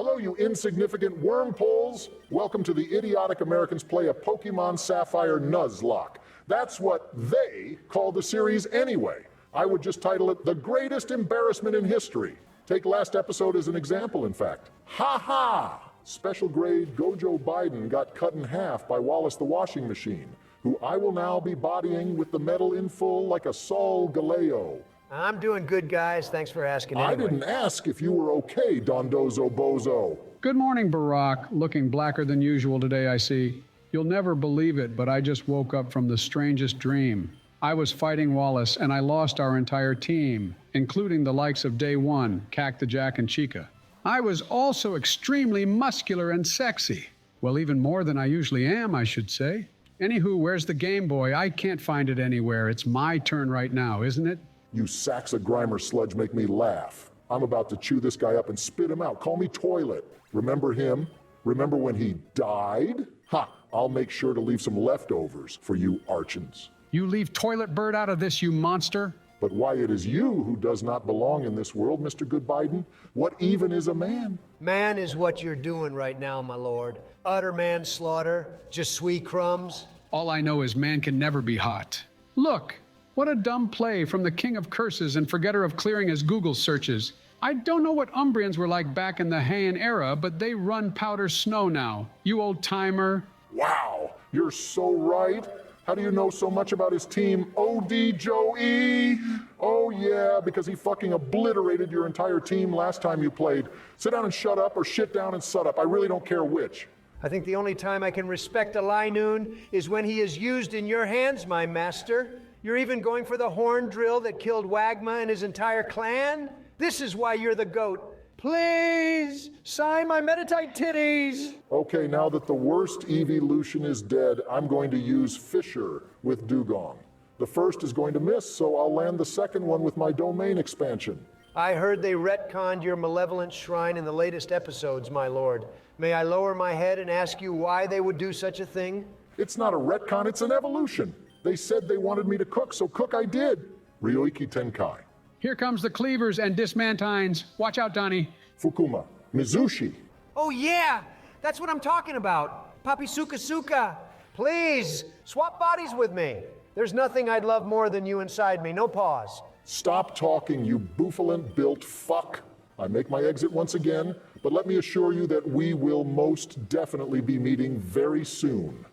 Hello, you insignificant wormholes. Welcome to the Idiotic Americans Play a Pokemon Sapphire Nuzlocke. That's what they call the series anyway. I would just title it The Greatest Embarrassment in History. Take last episode as an example, in fact. Ha ha! Special grade Gojo Biden got cut in half by Wallace the Washing Machine, who I will now be bodying with the medal in full like a Saul Galeo. I'm doing good, guys. Thanks for asking anyway. I didn't ask if you were okay, Dondozo Bozo. Good morning, Barack. Looking blacker than usual today, I see. You'll never believe it, but I just woke up from the strangest dream. I was fighting Wallace, and I lost our entire team, including the likes of Day One, Cacta Jack, and Chica. I was also extremely muscular and sexy. Well, even more than I usually am, I should say. Anywho, where's the Game Boy? I can't find it anywhere. It's my turn right now, isn't it? You sacks of Grimer sludge make me laugh. I'm about to chew this guy up and spit him out. Call me Toilet. Remember him? Remember when he died? Ha! I'll make sure to leave some leftovers for you archons. You leave Toilet Bird out of this, you monster? But why, it is you who does not belong in this world, Mr. Good Biden. What even is a man? Man is what you're doing right now, my lord. Utter manslaughter, just sweet crumbs. All I know is man can never be hot. Look! What a dumb play from the king of curses and forgetter of clearing his Google searches. I don't know what Umbrians were like back in the Heian era, but they run powder snow now. You old timer. Wow, you're so right. How do you know so much about his team, OD Joey? Oh yeah, because he fucking obliterated your entire team last time you played. Sit down and shut up, or shit down and shut up. I really don't care which. I think the only time I can respect a Linoon is when he is used in your hands, my master. You're even going for the horn drill that killed Wagma and his entire clan? This is why you're the GOAT. Please, sign my Metatite titties. Okay, now that the worst evolution is dead, I'm going to use Fisher with Dugong. The first is going to miss, so I'll land the second one with my domain expansion. I heard they retconned your malevolent shrine in the latest episodes, my lord. May I lower my head and ask you why they would do such a thing? It's not a retcon, it's an evolution. They said they wanted me to cook, so cook I did. Ryoiki Tenkai. Here comes the cleavers and dismantines. Watch out, Donnie. Fukuma. Mizushi. Oh yeah, that's what I'm talking about. Papi Suka Suka. Please, swap bodies with me. There's nothing I'd love more than you inside me. No pause. Stop talking, you bouffalant-built fuck. I make my exit once again, but let me assure you that we will most definitely be meeting very soon.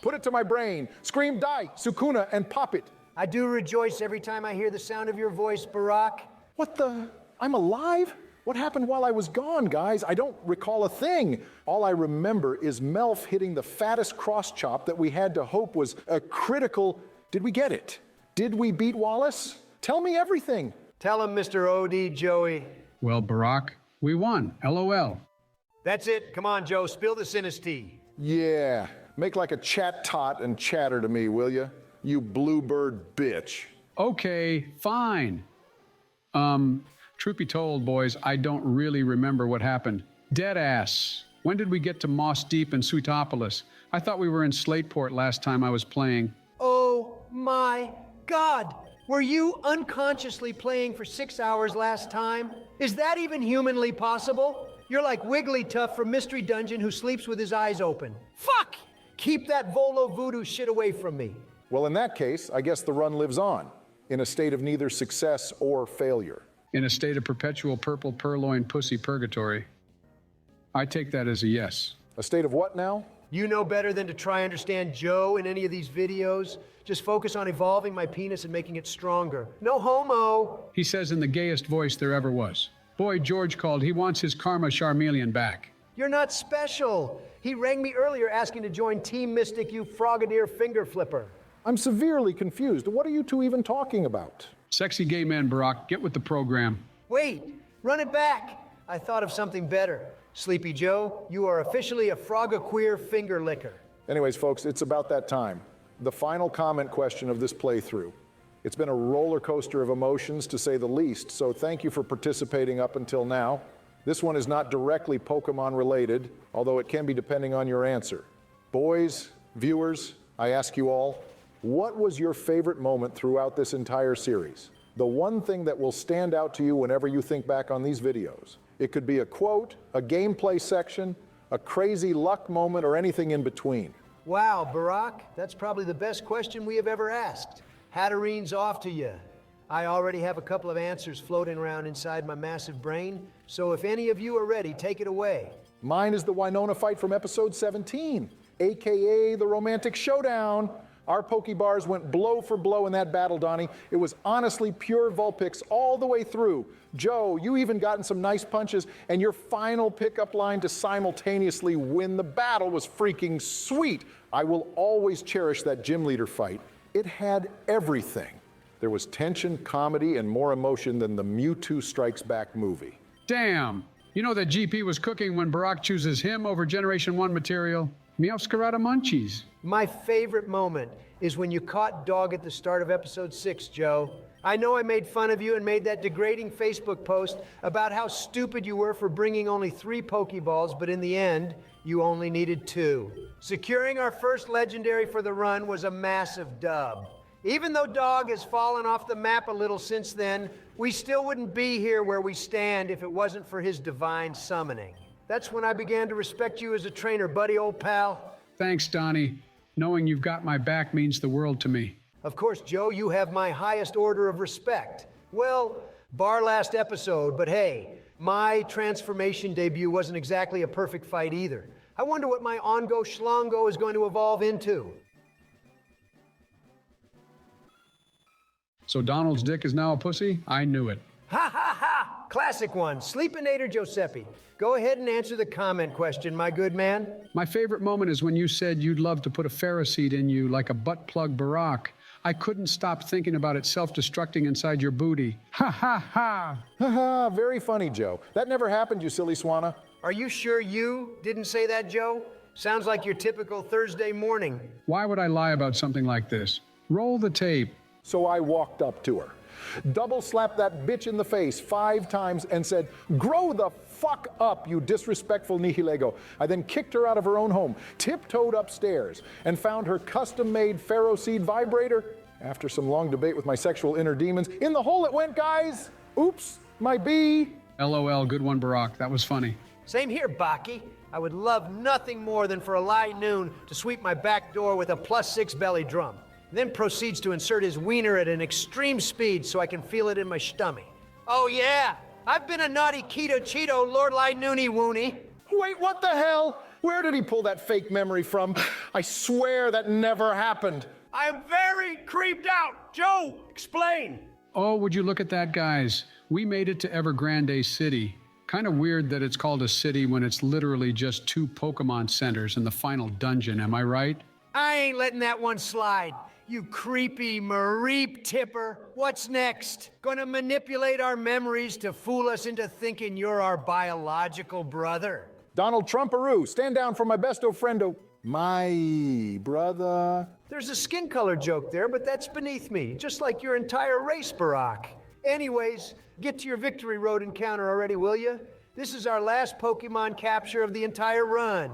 Put it to my brain. Scream, die, Sukuna, and pop it. I do rejoice every time I hear the sound of your voice, Barack. What the? I'm alive? What happened while I was gone, guys? I don't recall a thing. All I remember is Melf hitting the fattest cross-chop that we had to hope was a critical... Did we get it? Did we beat Wallace? Tell me everything. Tell him, Mr. O.D. Joey. Well, Barack, we won. LOL. That's it. Come on, Joe. Spill the Sinus tea. Yeah. Make like a chat tot and chatter to me, will you? You bluebird bitch. Okay, fine. Truth be told, boys, I don't really remember what happened. Deadass. When did we get to Moss Deep and Sweetopolis? I thought we were in Slateport last time I was playing. Oh my God. Were you unconsciously playing for 6 hours last time? Is that even humanly possible? You're like Wigglytuff from Mystery Dungeon who sleeps with his eyes open. Fuck! Keep that Volo voodoo shit away from me. Well, in that case, I guess the run lives on, in a state of neither success or failure. In a state of perpetual purple purloin pussy purgatory. I take that as a yes. A state of what now? You know better than to try and understand Joe in any of these videos. Just focus on evolving my penis and making it stronger. No homo. He says in the gayest voice there ever was. Boy, George called. He wants his Karma Charmeleon back. You're not special. He rang me earlier asking to join Team Mystic, you frogadier finger flipper. I'm severely confused. What are you two even talking about? Sexy gay man, Barack. Get with the program. Wait, run it back. I thought of something better. Sleepy Joe, you are officially a frogaqueer finger licker. Anyways, folks, it's about that time. The final comment question of this playthrough. It's been a roller coaster of emotions, to say the least, so thank you for participating up until now. This one is not directly Pokemon related, although it can be depending on your answer. Boys, viewers, I ask you all, what was your favorite moment throughout this entire series? the one thing that will stand out to you whenever you think back on these videos. It could be a quote, a gameplay section, a crazy luck moment, or anything in between. Wow, Barack, that's probably the best question we have ever asked. Hatterine's off to you. I already have a couple of answers floating around inside my massive brain, so if any of you are ready, take it away. Mine is the Winona fight from episode 17, AKA the romantic showdown. Our Pokebars went blow for blow in that battle, Donnie. It was honestly pure Vulpix all the way through. Joe, you even gotten some nice punches, and your final pickup line to simultaneously win the battle was freaking sweet. I will always cherish that gym leader fight. It had everything. There was tension, comedy, and more emotion than the Mewtwo Strikes Back movie. Damn. You know that GP was cooking when Barack chooses him over Generation 1 material? Meowscarada munchies. My favorite moment is when you caught Dog at the start of episode 6, Joe. I know I made fun of you and made that degrading Facebook post about how stupid you were for bringing only 3 Pokeballs, but in the end, you only needed 2. Securing our first legendary for the run was a massive dub. Even though Dog has fallen off the map a little since then, we still wouldn't be here where we stand if it wasn't for his divine summoning. That's when I began to respect you as a trainer, buddy, old pal. Thanks, Donnie. Knowing you've got my back means the world to me. Of course, Joe, you have my highest order of respect. Well, bar last episode, but hey, my transformation debut wasn't exactly a perfect fight either. I wonder what my Ongo Schlongo is going to evolve into. So Donald's dick is now a pussy? I knew it. Ha ha ha! Classic one. Sleepinator Giuseppe. Go ahead and answer the comment question, my good man. My favorite moment is when you said you'd love to put a Ferris seat in you like a butt plug Barack. I couldn't stop thinking about it self-destructing inside your booty. Ha ha ha! Ha ha, very funny, Joe. That never happened, you silly swanna. Are you sure you didn't say that, Joe? Sounds like your typical Thursday morning. Why would I lie about something like this? Roll the tape. So I walked up to her, double slapped that bitch in the face 5 times and said, "Grow the fuck up, you disrespectful nihilego." I then kicked her out of her own home, tiptoed upstairs, and found her custom-made Pharaoh seed vibrator. After some long debate with my sexual inner demons, in the hole it went, guys. Oops, my bee. LOL, good one, Barack. That was funny. Same here, Baki. I would love nothing more than for Eli Noon to sweep my back door with a +6 belly drum. Then proceeds to insert his wiener at an extreme speed so I can feel it in my stomach. Oh yeah, I've been a naughty keto cheeto Lord Lai Noonie Woony. Wait, what the hell? Where did he pull that fake memory from? I swear that never happened. I am very creeped out. Joe, explain. Oh, would you look at that, guys? We made it to Evergrande City. Kind of weird that it's called a city when it's literally just 2 Pokemon centers in the final dungeon, am I right? I ain't letting that one slide. You creepy Mareep tipper. What's next? Gonna manipulate our memories to fool us into thinking you're our biological brother? Donald Trumparoo, stand down for my besto friendo. My brother. There's a skin color joke there, but that's beneath me, just like your entire race, Barack. Anyways, get to your victory road encounter already, will you? This is our last Pokemon capture of the entire run.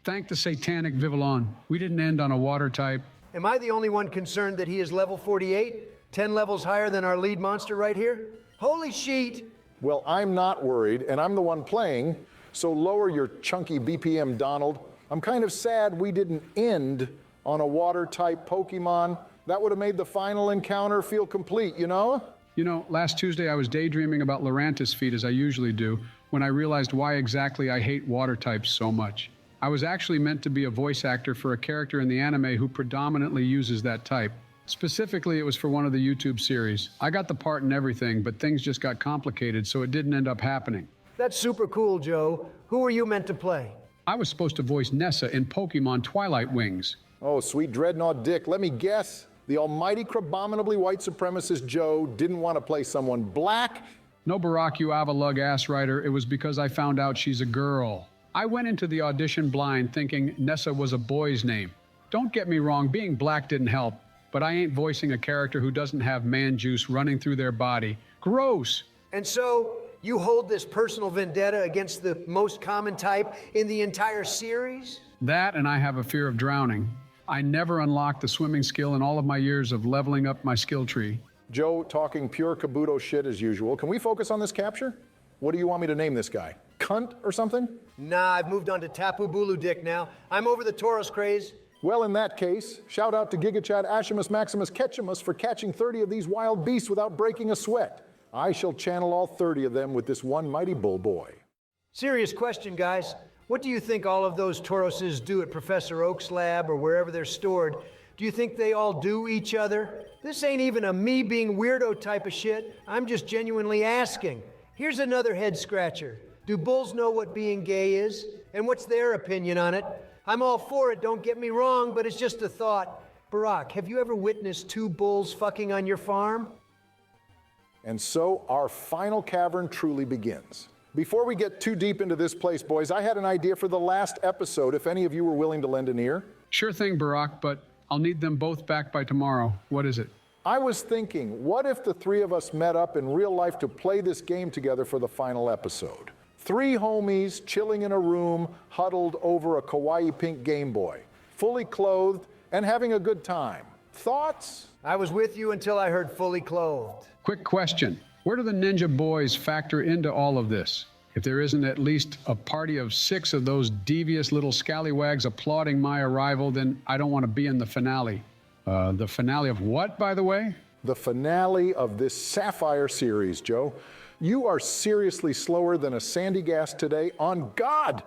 Thank the satanic Vivillon. We didn't end on a water type. Am I the only one concerned that he is level 48? 10 levels higher than our lead monster right here? Holy sheet! Well, I'm not worried, and I'm the one playing, so lower your chunky BPM, Donald. I'm kind of sad we didn't end on a water-type Pokemon. That would have made the final encounter feel complete, you know? You know, last Tuesday I was daydreaming about Lurantis feet as I usually do, when I realized why exactly I hate water types so much. I was actually meant to be a voice actor for a character in the anime who predominantly uses that type. Specifically, it was for one of the YouTube series. I got the part and everything, but things just got complicated, so it didn't end up happening. That's super cool, Joe. Who were you meant to play? I was supposed to voice Nessa in Pokemon Twilight Wings. Oh, sweet Dreadnought Dick, let me guess. The almighty crabominably white supremacist Joe didn't want to play someone black? No, Barack, you avalug ass writer. It was because I found out she's a girl. I went into the audition blind thinking Nessa was a boy's name. Don't get me wrong, being black didn't help, but I ain't voicing a character who doesn't have man juice running through their body. Gross. And so, you hold this personal vendetta against the most common type in the entire series? That, and I have a fear of drowning. I never unlocked the swimming skill in all of my years of leveling up my skill tree. Joe talking pure Kabuto shit as usual. Can we focus on this capture? What do you want me to name this guy? Cunt or something? Nah, I've moved on to Tapu Bulu Dick now. I'm over the Tauros craze. Well, in that case, shout out to GigaChad Ashimus Maximus Ketchumus for catching 30 of these wild beasts without breaking a sweat. I shall channel all 30 of them with this one mighty bull boy. Serious question, guys. What do you think all of those Tauroses do at Professor Oak's lab or wherever they're stored? Do you think they all do each other? This ain't even a me being weirdo type of shit. I'm just genuinely asking. Here's another head scratcher. Do bulls know what being gay is? And what's their opinion on it? I'm all for it, don't get me wrong, but it's just a thought. Barack, have you ever witnessed two bulls fucking on your farm? And so our final cavern truly begins. Before we get too deep into this place, boys, I had an idea for the last episode, if any of you were willing to lend an ear. Sure thing, Barack, but I'll need them both back by tomorrow. What is it? I was thinking, what if the three of us met up in real life to play this game together for the final episode? Three homies chilling in a room, huddled over a kawaii pink Game Boy, fully clothed and having a good time. Thoughts? I was with you until I heard fully clothed. Quick question. Where do the Ninja Boys factor into all of this? If there isn't at least a party of 6 of those devious little scallywags applauding my arrival, then I don't want to be in the finale. The finale of what, by the way? The finale of this Sapphire series, Joe. You are seriously slower than a sandy gas today, on God!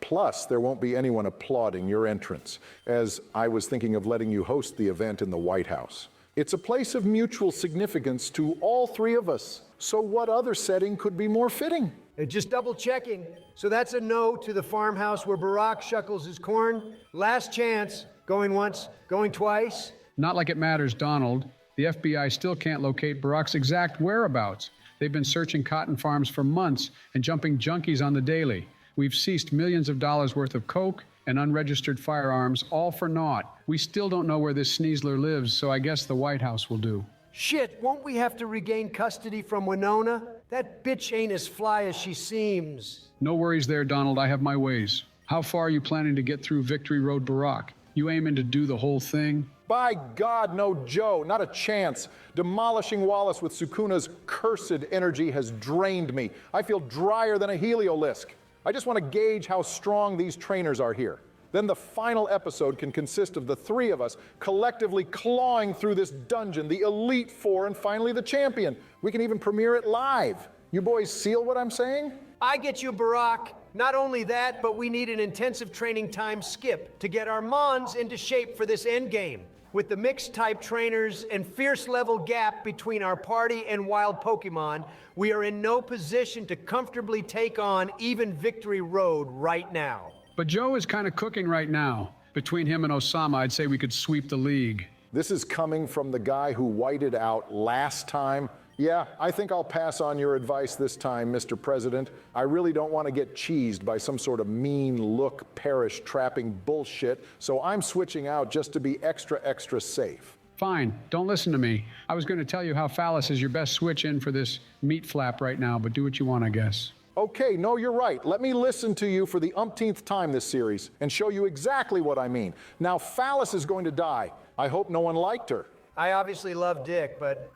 Plus, there won't be anyone applauding your entrance, as I was thinking of letting you host the event in the White House. It's a place of mutual significance to all three of us, so what other setting could be more fitting? Just double checking. So that's a no to the farmhouse where Barack shuckles his corn. Last chance. Going once, going twice. Not like it matters, Donald. The FBI still can't locate Barack's exact whereabouts. They've been searching cotton farms for months and jumping junkies on the daily. We've seized millions of dollars worth of coke and unregistered firearms, all for naught. We still don't know where this Sneasler lives, so I guess the White House will do. Shit, won't we have to regain custody from Winona? That bitch ain't as fly as she seems. No worries there, Donald. I have my ways. How far are you planning to get through Victory Road, Barack? You aiming to do the whole thing? By God, no, Joe, not a chance. Demolishing Wallace with Sukuna's cursed energy has drained me. I feel drier than a heliolisk. I just want to gauge how strong these trainers are here. Then the final episode can consist of the three of us collectively clawing through this dungeon, the Elite Four, and finally the champion. We can even premiere it live. You boys seal what I'm saying? I get you, Barack. Not only that, but we need an intensive training time skip to get our Mons into shape for this endgame. With the mixed type trainers and fierce level gap between our party and wild Pokemon, we are in no position to comfortably take on even Victory Road right now. But Joe is kind of cooking right now. Between him and Osama, I'd say we could sweep the league. This is coming from the guy who whited out last time. Yeah, I think I'll pass on your advice this time, Mr. President. I really don't want to get cheesed by some sort of mean look, parish trapping bullshit, so I'm switching out just to be extra safe. Fine, don't listen to me. I was going to tell you how Phallus is your best switch in for this meat flap right now, but do what you want, I guess. Okay, no, you're right. Let me listen to you for the umpteenth time this series and show you exactly what I mean. Now, Phallus is going to die. I hope no one liked her. I obviously love Dick, but...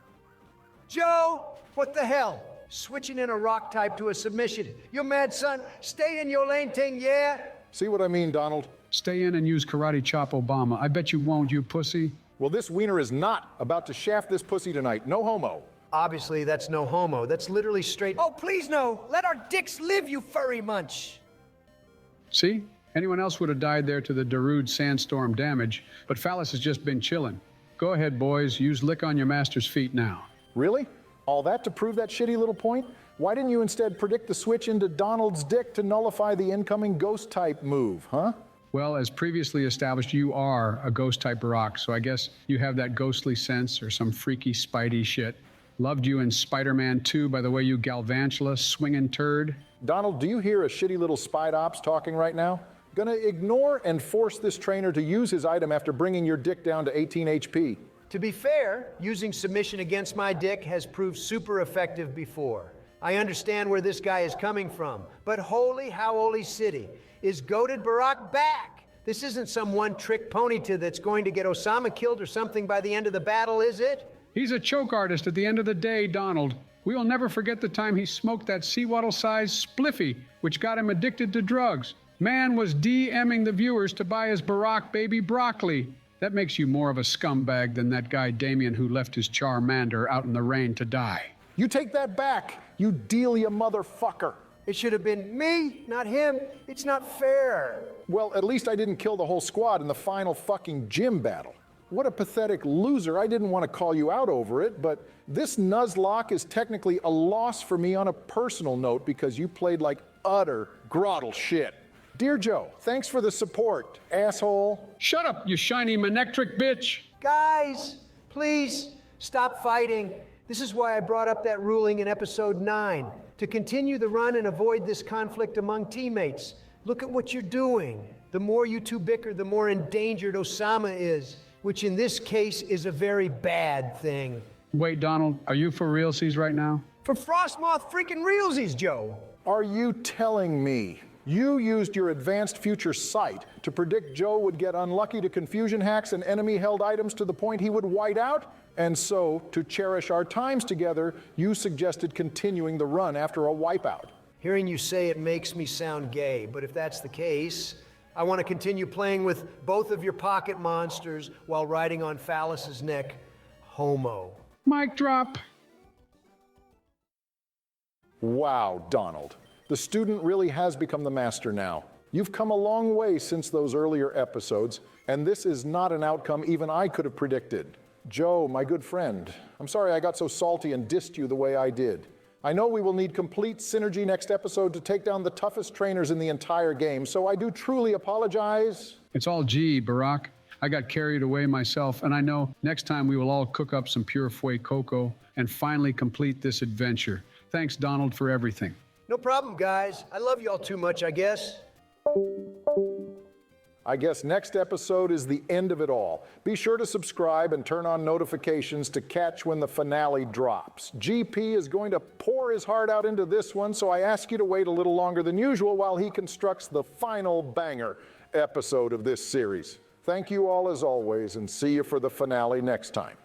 Joe, what the hell? Switching in a rock type to a submission. You mad, son? Stay in your lane, ting, yeah? See what I mean, Donald? Stay in and use Karate Chop Obama. I bet you won't, you pussy. Well, this wiener is not about to shaft this pussy tonight. No homo. Obviously, that's no homo. That's literally straight... Oh, please no! Let our dicks live, you furry munch! See? Anyone else would have died there to the Darude sandstorm damage, but Phallus has just been chilling. Go ahead, boys. Use lick on your master's feet now. Really? All that to prove that shitty little point? Why didn't you instead predict the switch into Donald's dick to nullify the incoming ghost-type move, huh? Well, as previously established, you are a ghost-type Barack, so I guess you have that ghostly sense or some freaky Spidey shit. Loved you in Spider-Man 2 by the way you galvantula, swinging turd. Donald, do you hear a shitty little Spide Ops talking right now? Gonna ignore and force this trainer to use his item after bringing your dick down to 18 HP. To be fair, using submission against my dick has proved super effective before. I understand where this guy is coming from, but holy howly city, is goated Barack back? This isn't some one-trick pony that's going to get Osama killed or something by the end of the battle, is it? He's a choke artist at the end of the day, Donald. We will never forget the time he smoked that seawaddle-sized spliffy, which got him addicted to drugs. Man was DMing the viewers to buy his Barack baby broccoli. That makes you more of a scumbag than that guy Damien who left his Charmander out in the rain to die. You take that back, you Delia motherfucker. It should have been me, not him. It's not fair. Well, at least I didn't kill the whole squad in the final fucking gym battle. What a pathetic loser. I didn't want to call you out over it, but this Nuzlocke is technically a loss for me on a personal note because you played like utter grottle shit. Dear Joe, thanks for the support, asshole. Shut up, you shiny manectric bitch. Guys, please stop fighting. This is why I brought up that ruling in episode 9. To continue the run and avoid this conflict among teammates. Look at what you're doing. The more you two bicker, the more endangered Osama is, which in this case is a very bad thing. Wait, Donald, are you for realsies right now? For Frostmoth freaking realsies, Joe. Are you telling me you used your advanced future sight to predict Joe would get unlucky to confusion hacks and enemy-held items to the point he would white out? And so, to cherish our times together, you suggested continuing the run after a wipeout. Hearing you say it makes me sound gay, but if that's the case, I want to continue playing with both of your pocket monsters while riding on Phallus's neck. Homo. Mic drop. Wow, Donald. The student really has become the master now. You've come a long way since those earlier episodes, and this is not an outcome even I could have predicted. Joe, my good friend, I'm sorry I got so salty and dissed you the way I did. I know we will need complete synergy next episode to take down the toughest trainers in the entire game, so I do truly apologize. It's all G, Barack. I got carried away myself, and I know next time we will all cook up some pure fue cocoa and finally complete this adventure. Thanks, Donald, for everything. No problem, guys. I love y'all too much, I guess. I guess next episode is the end of it all. Be sure to subscribe and turn on notifications to catch when the finale drops. GP is going to pour his heart out into this one, so I ask you to wait a little longer than usual while he constructs the final banger episode of this series. Thank you all as always, and see you for the finale next time.